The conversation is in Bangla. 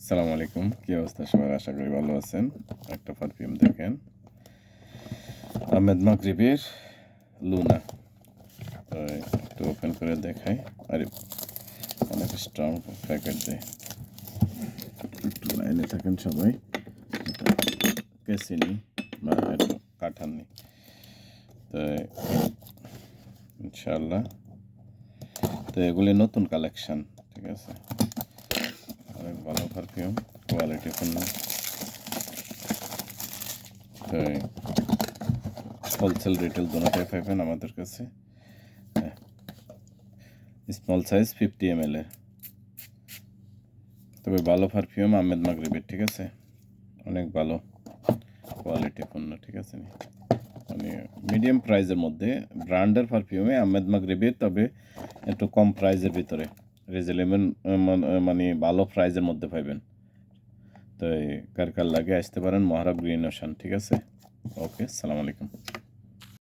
আসসালামু আলাইকুম, কি অবস্থা সবার? আশা করি ভালো আছেন। একটা পারফিউম দেখেন, আহমেদ মাগরিবের লুনা। তো একটু ওপেন করে দেখাই। আরে অনেক স্ট্রং প্যাকেট দেয়, একটু লাইনে থাকেন সবাই। কেসিনি বা একটু কাঠাননি, তো ইনশাআল্লাহ। তো এগুলি নতুন কালেকশান, ঠিক আছে। অনেক ভালো পারফিউম, কোয়ালিটি পণ্য। তো হোলসেল রিটেল দুটোটাই পাইবেন আমাদের কাছে। স্মল সাইজ 50 ml এর, তবে ভালো পারফিউম আহমেদ মাগরিবের, ঠিক আছে। অনেক ভালো কোয়ালিটি পণ্য, ঠিক আছে। মানে মিডিয়াম প্রাইসের মধ্যে ব্র্যান্ডের পারফিউমে আহমেদ মাগরিবের, তবে একটু কম প্রাইসের ভিতরে রিজনেবল, মানে ভালো প্রাইসের মধ্যে পাইবেন। তো কার কার লাগে আসতে পারেন মহারাব গ্রিন ওশান, ঠিক আছে। ওকে, আসসালামু আলাইকুম।